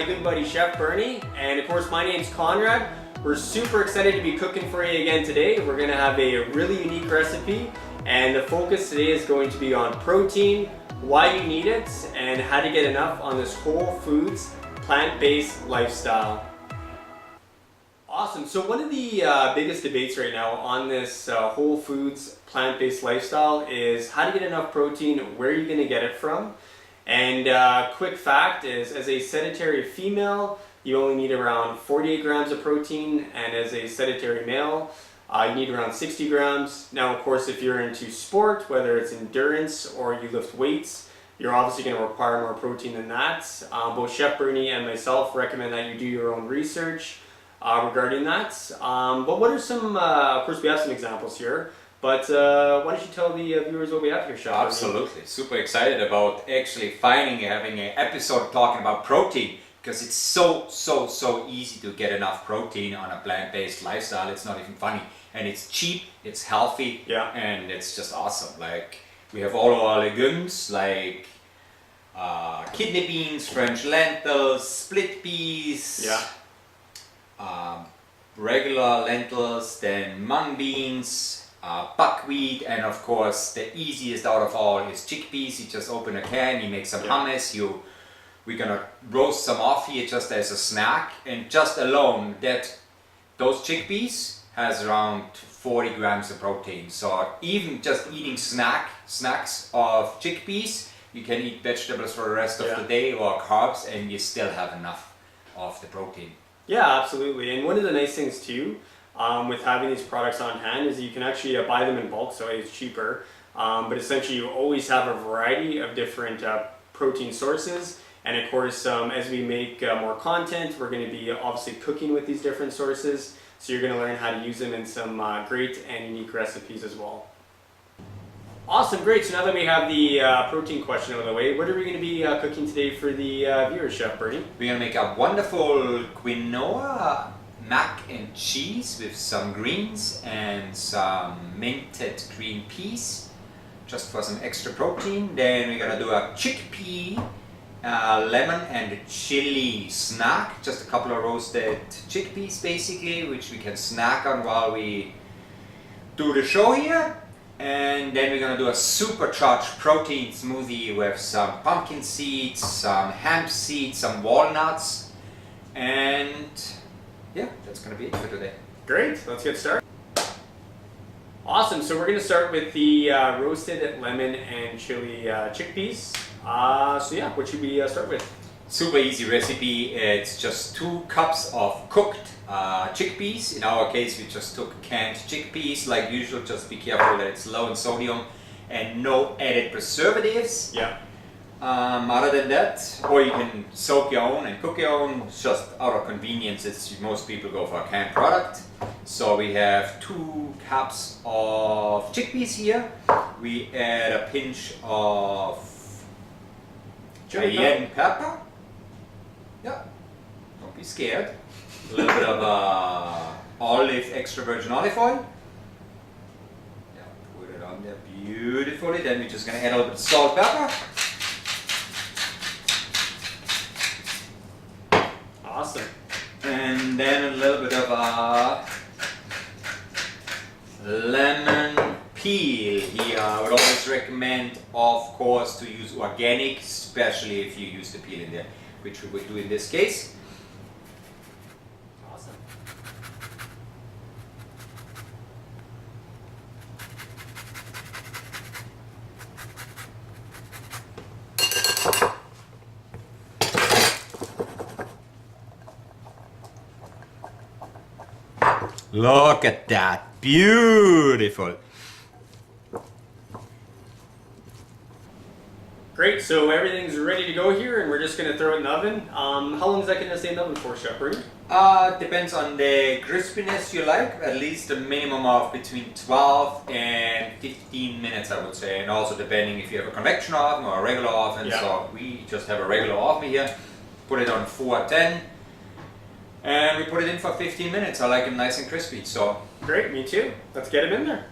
my good buddy Chef Bernie, and of course my name's Conrad. We're super excited to be cooking for you again today. We're going to have a really unique recipe, and the focus today is going to be on protein, why you need it, and how to get enough on this whole foods, plant-based lifestyle. Awesome. So one of the biggest debates right now on this whole foods, plant-based lifestyle is how to get enough protein, where you're going to get it from. And quick fact is, as a sedentary female, you only need around 48 grams of protein, and as a sedentary male, you need around 60 grams. Now, of course, if you're into sport, whether it's endurance or you lift weights, you're obviously going to require more protein than that. Both Chef Bernie and myself recommend that you do your own research regarding that. But what are some, of course we have some examples here, but why don't you tell the viewers what we have here, Chef? Absolutely, super excited about actually having an episode talking about protein, because it's so easy to get enough protein on a plant-based lifestyle. It's not even funny, and it's cheap, it's healthy, yeah, and it's just awesome. Like, we have all of our legumes like kidney beans, French lentils, split peas, yeah, regular lentils, then mung beans, buckwheat, and of course the easiest out of all is chickpeas. You just open a can, you make some hummus, we're gonna roast some off here just as a snack, and just alone those chickpeas has around 40 grams of protein. So even just eating snacks of chickpeas, you can eat vegetables for the rest of the day or carbs, and you still have enough of the protein. Yeah, absolutely. And one of the nice things too with having these products on hand is you can actually buy them in bulk, so it's cheaper. But essentially you always have a variety of different protein sources. And of course, as we make more content, we're going to be obviously cooking with these different sources. So you're going to learn how to use them in some great and unique recipes as well. Awesome, great. So now that we have the protein question out of the way, what are we going to be cooking today for the viewers, Chef Bernie? We're going to make a wonderful quinoa mac and cheese with some greens and some minted green peas, just for some extra protein. Then we're going to do a chickpea, lemon and chili snack, just a couple of roasted chickpeas basically, which we can snack on while we do the show here. And then we're going to do a supercharged protein smoothie with some pumpkin seeds, some hemp seeds, some walnuts, and yeah, that's going to be it for today. Great, let's get started. Awesome, so we're going to start with the roasted lemon and chili chickpeas. So yeah, what should we start with? Super easy recipe. It's just 2 cups of cooked chickpeas. In our case, we just took canned chickpeas like usual. Just be careful that it's low in sodium and no added preservatives. Yeah. Other than that, or you can soak your own and cook your own. It's just out of convenience, most people go for a canned product. So we have 2 cups of chickpeas here. We add a pinch of cayenne pepper. Yeah, don't be scared. A little bit of extra virgin olive oil. Yeah, put it on there beautifully. Then we're just going to add a little bit of salt, pepper. Awesome. And then a little bit of lemon peel here. I would always recommend, of course, to use organic, especially if you use the peel in there, which we would do in this case. Awesome. Look at that, beautiful. Great, so everything's ready to go here, and we're just going to throw it in the oven. How long is that going to stay in the oven for, Chef Bernie? Depends on the crispiness you like. At least a minimum of between 12 and 15 minutes, I would say. And also depending if you have a convection oven or a regular oven. Yeah. So we just have a regular oven here. Put it on 410. And we put it in for 15 minutes. I like them nice and crispy. So great, me too. Let's get them in there.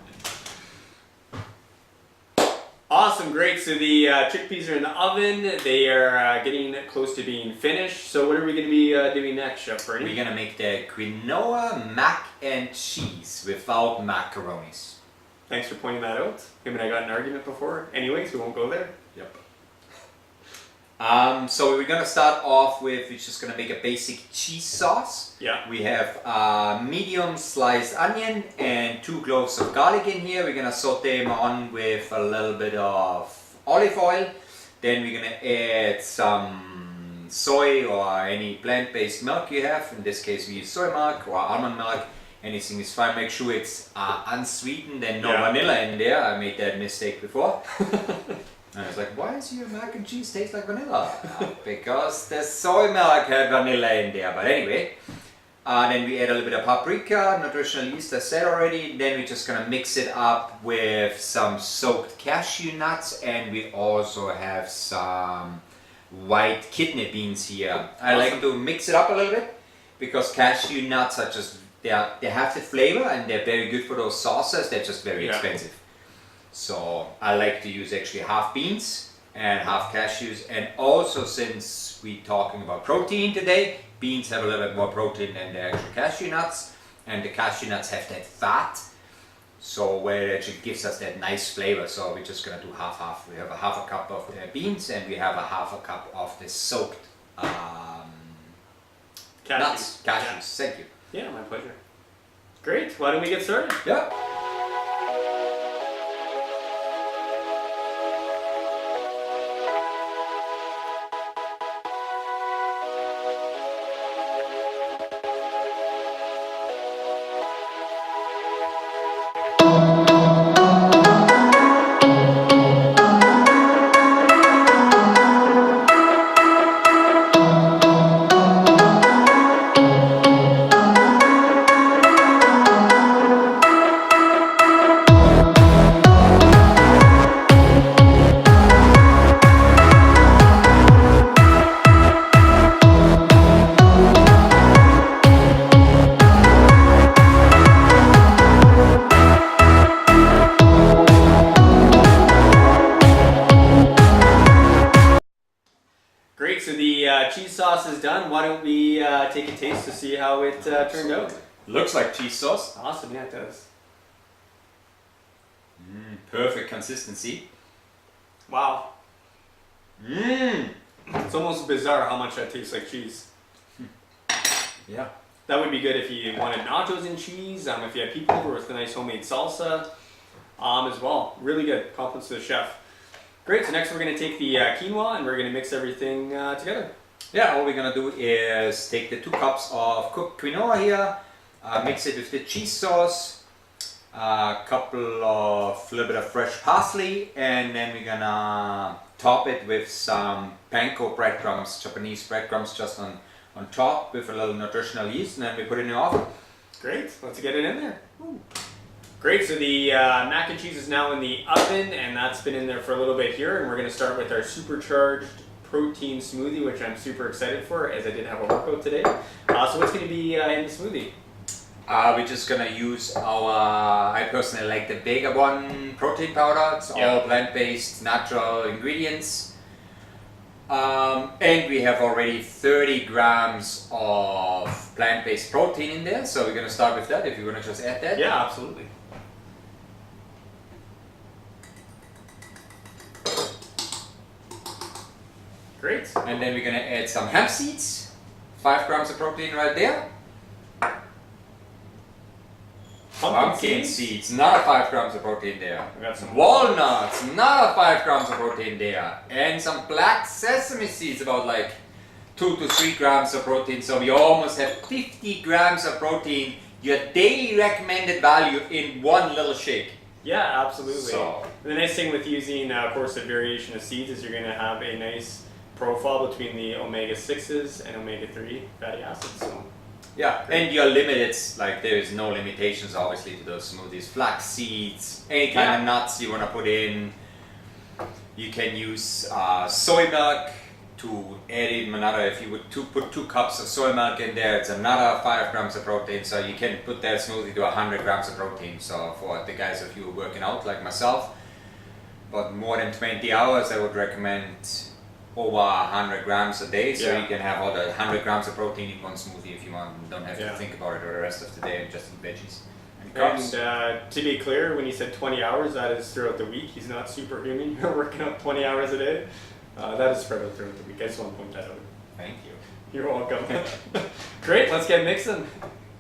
Awesome. Awesome, great. So the chickpeas are in the oven. They are getting close to being finished. So what are we going to be doing next, Chef Bernie? We're gonna make the quinoa mac and cheese without macaronis. Thanks for pointing that out. Him and I got an argument before. Anyways, we won't go there. Yep. So we're gonna start off with, we're just gonna make a basic cheese sauce. Yeah. We have medium sliced onion and 2 cloves of garlic in here. We're gonna saute them on with a little bit of olive oil. Then we're gonna add some soy or any plant-based milk you have. In this case we use soy milk or almond milk. Anything is fine. Make sure it's unsweetened and no vanilla in there. I made that mistake before. And I was like, why does your mac and cheese taste like vanilla? Because the soy milk had vanilla in there. But anyway, then we add a little bit of paprika, nutritional yeast, I said already. Then we're just gonna mix it up with some soaked cashew nuts, and we also have some white kidney beans here. I like to mix it up a little bit because cashew nuts are just, they have the flavor and they're very good for those sauces. They're just very expensive. So I like to use actually half beans and half cashews, and also since we're talking about protein today, beans have a little bit more protein than the actual cashew nuts, and the cashew nuts have that fat, so where it actually gives us that nice flavor. So we're just gonna do half. We have a half a cup of the beans and we have a half a cup of the soaked nuts, cashews. Thank you. Yeah, my pleasure. Great, why don't we get started? Yeah. Great, so the cheese sauce is done. Why don't we take a taste to see how it turned out? Looks like cheese sauce. Awesome, yeah, it does. Perfect consistency. Wow. It's almost bizarre how much that tastes like cheese. Yeah. That would be good if you wanted nachos and cheese, if you had people over with a nice homemade salsa as well. Really good. Compliments to the chef. Great, so next we're going to take the quinoa and we're going to mix everything together. Yeah, all we're going to do is take the 2 cups of cooked quinoa here, mix it with the cheese sauce, a little bit of fresh parsley, and then we're going to top it with some panko breadcrumbs, Japanese breadcrumbs just on top with a little nutritional yeast, and then we put it in the oven. Great, let's get it in there. Ooh. Great, so the mac and cheese is now in the oven, and that's been in there for a little bit here, and we're going to start with our supercharged protein smoothie, which I'm super excited for as I did have a workout today. So what's going to be in the smoothie? We're just going to use our, I personally like the Vega One protein powder. It's all plant-based natural ingredients. And we have already 30 grams of plant-based protein in there, so we're going to start with that if you want to just add that. Yeah, absolutely. Great. And then we're going to add some hemp seeds, 5 grams of protein right there. Pumpkin seeds, not 5 grams of protein there. We got some walnuts, not 5 grams of protein there. And some black sesame seeds, about like 2 to 3 grams of protein. So we almost have 50 grams of protein, your daily recommended value in one little shake. Yeah, absolutely. So, the nice thing with using, of course, a variation of seeds is you're going to have a nice profile between the omega-6s and omega-3 fatty acids. So. Yeah, and you're limited, like there is no limitations obviously to those smoothies. Flax seeds, any kind of nuts you want to put in. You can use soy milk to add even another, if you would put 2 cups of soy milk in there, it's another 5 grams of protein. So you can put that smoothie to 100 grams of protein. So for the guys of you who are working out like myself, but more than 20 hours, I would recommend over 100 grams a day, so you can have all the 100 grams of protein in one smoothie if you want. You don't have to think about it for the rest of the day and just eat veggies. And to be clear, when you said 20 hours, that is throughout the week. He's not superhuman. You're working out 20 hours a day. That is spread out throughout the week. I just want to point that out. Thank you. You're welcome. Great, let's get mixing.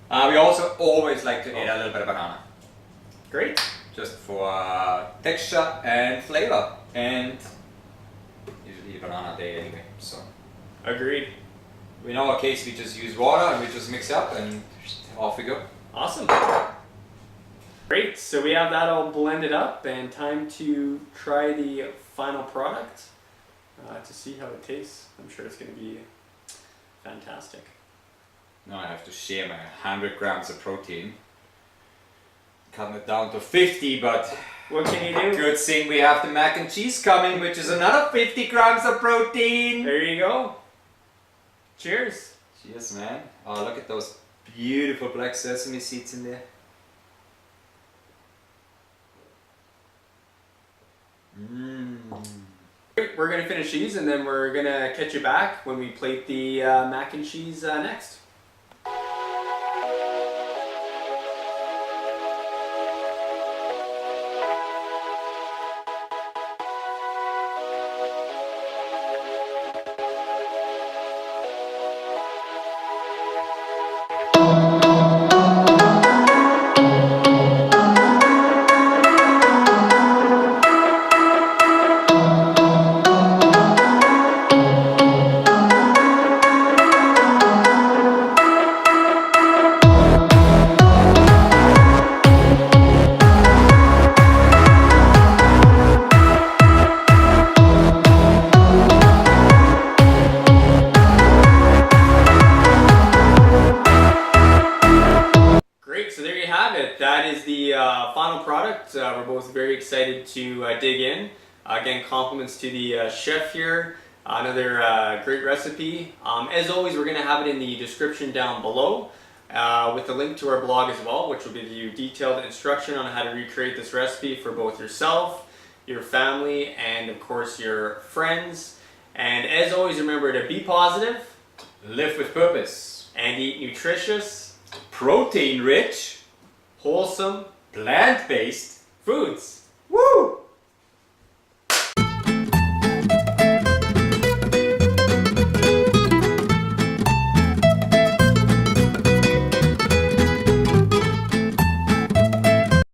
We also always like to add a little bit of banana. Great. Just for texture and flavor. And usually a banana a day anyway, so. Agreed. In our case, we just use water and we just mix up and off we go. Awesome. Great, so we have that all blended up and time to try the final product to see how it tastes. I'm sure it's going to be fantastic. Now I have to share my 100 grams of protein. Cutting it down to 50, but what can you do? Good thing we have the mac and cheese coming, which is another 50 grams of protein. There you go. Cheers. Cheers, man. Oh, look at those beautiful black sesame seeds in there. Great, we're going to finish these and then we're going to catch you back when we plate the mac and cheese next. That is the final product. We're both very excited to dig in. Again, compliments to the chef here. Another great recipe. As always, we're going to have it in the description down below with a link to our blog as well, which will give you detailed instruction on how to recreate this recipe for both yourself, your family, and of course your friends. And as always, remember to be positive, live with purpose, and eat nutritious, protein-rich, wholesome, plant-based foods.